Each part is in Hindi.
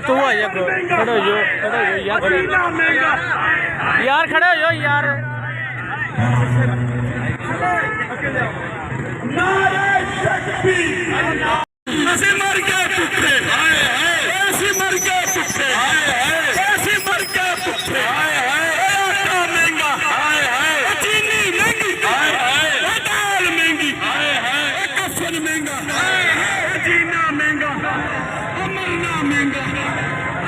तू आ जा खड़ो जो यार खड़े हो यार ऐसे मर गए पुट्ठे ऐसे मर गए पुट्ठे ऐसे मर गए पुट्ठे आटा महंगा चीनी महंगी दाल महंगी कफन महंगा जीना महंगा अमरना महंगा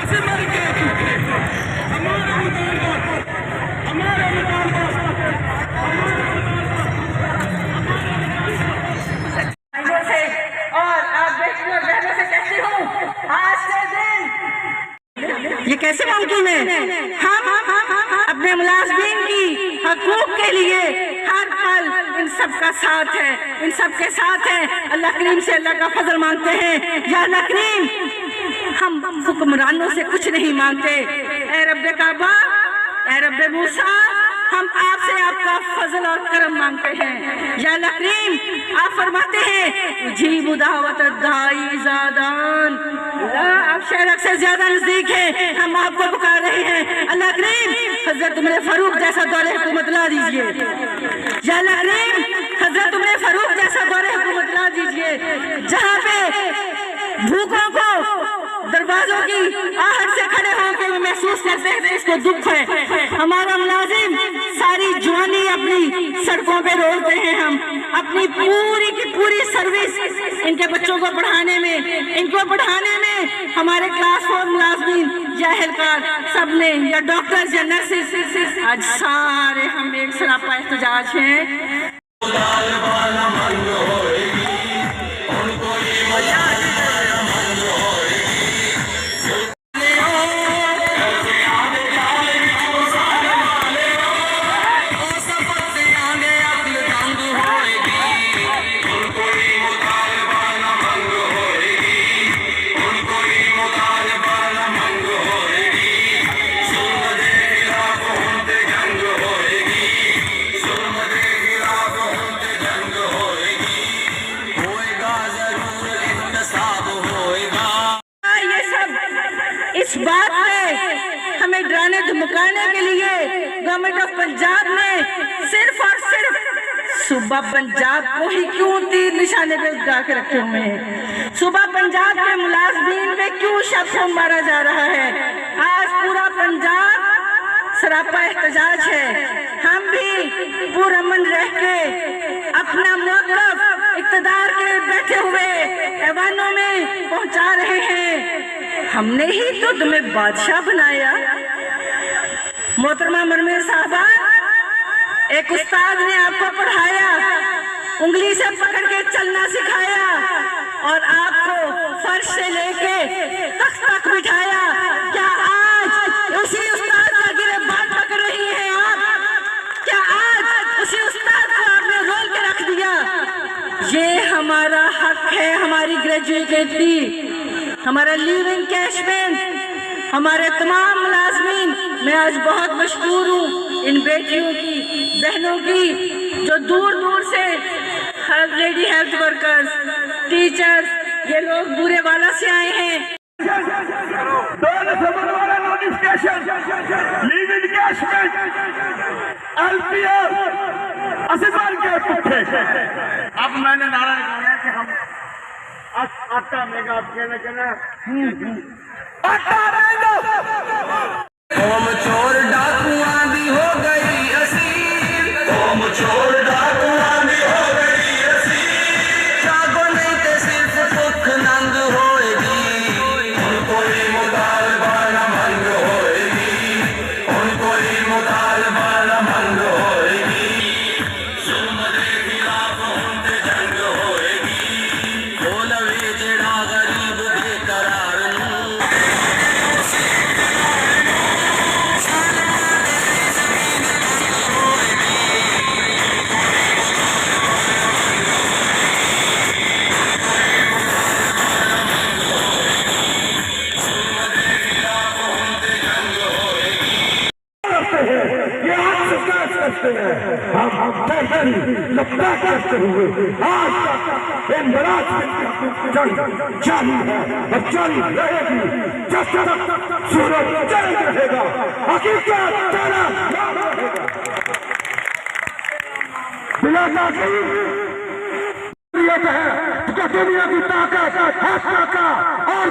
ऐसे मर गए पुट्ठे हमारा ये कैसे मुमकिन है? हम अपने मुलाजिमीन की हकूक के लिए हर पल इन सब का साथ है, इन सब के साथ है। अल्लाह करीम से अल्लाह का फजल मांगते हैं। या अल्लाह करीम, हम हुक्मरानों से कुछ नहीं मांगते। ए रब्बे काबा, ए रब्बे मूसा, हम आपसे आपका फजल और करम मांगते हैं। या अल्लाह करीम, आप फरमाते हैं उजीबु दावत दाई ज़ादान। आप शहर से ज्यादा नजदीक है, हम आपको पुकार रहे हैं। अल्लाह करीम, हजरत उमर फारूक जैसा दौरे हुकूमत ला दीजिए। या अल्लाह करीम, हजरत उमर फारूक जैसा दौरे हुकूमत ला दीजिए, जहाँ पे भूखों को दरवाजों की आहट से खड़े होकर महसूस करते हैं इसको दुख है। हमारा मुलाजिम सारी जवानी अपनी सड़कों पे रोलते हैं। हम अपनी पूरी की पूरी सर्विस इनके बच्चों को पढ़ाने में, इनको पढ़ाने में हमारे क्लास 4 मुलाजिम या एहलकार सब ने, या डॉक्टर्स या नर्सेस, आज सारे हम एक सरापा एहतजाज हैं। इस बात में हमें डराने धमकाने के लिए गवर्नमेंट ऑफ पंजाब ने सिर्फ और सिर्फ सूबा पंजाब को ही क्यों तीर निशाने पे उठा के रखे हुए हैं? सूबा पंजाब के मुलाजमीन पे क्यों शक को मारा जा रहा है? आज पूरा पंजाब सरापा एहतजाज है। हम भी पुरअमन रह के अपना मौक़िफ़ इक़्तिदार के बैठे हुए ऐवानों में पहुंचा रहे हैं। हमने ही तो तुम्हें बादशाह बनाया। मोहतरमा मरमेर साहबा, एक उस्ताद ने आपको पढ़ाया, उंगली से पकड़ के चलना सिखाया और आपको फर्श से लेके तख्त तक बिठाया। क्या आज उसी उस्ताद का गिरफ्तार पकड़ रही हैं आप? क्या आज उसी उस्ताद को आपने रोल के रख दिया? ये हमारा हक है, हमारी ग्रेजुएटी, हमारा लीव एनकैशमेंट, हमारे तमाम मुलाजमीन। मैं आज बहुत मशहूर हूँ इन बेटियों की, बहनों की, जो दूर दूर से लेडी हेल्थ वर्कर्स, टीचर्स, ये लोग बुरे वाला से आए हैं। 2 दिसंबर वाला नोटिफिकेशन, लीव एनकैशमेंट, LPR, असबार के पुट्ठे। अब मैंने नारा लगाया कि हम आटा महंगा, आप कहना आटा महंगा। कौम चोर डाकुआं दी हो गई असीर, कौम चोर डाकुआं दी हो गई असीर। जागो नहीं ते सिर्फ भुख नंग होएगी, हुण कोई मुतालबा न मंग होएगी, हुण कोई मुतालबा न मंग होएगी। जुल्म दे खिलाफ हुण ते जंग होएगी। बोलवे जेड़ा गरीब बेकरार नूं करते हैं, हम धरती लपटा करते हुए आज इमराज जंग जारी है और जारी रहेगी जब तक सूरज जारी रहेगा। हकीकत तेरा नाम रहेगा। बिलाता की है, दुनिया की ताकत है और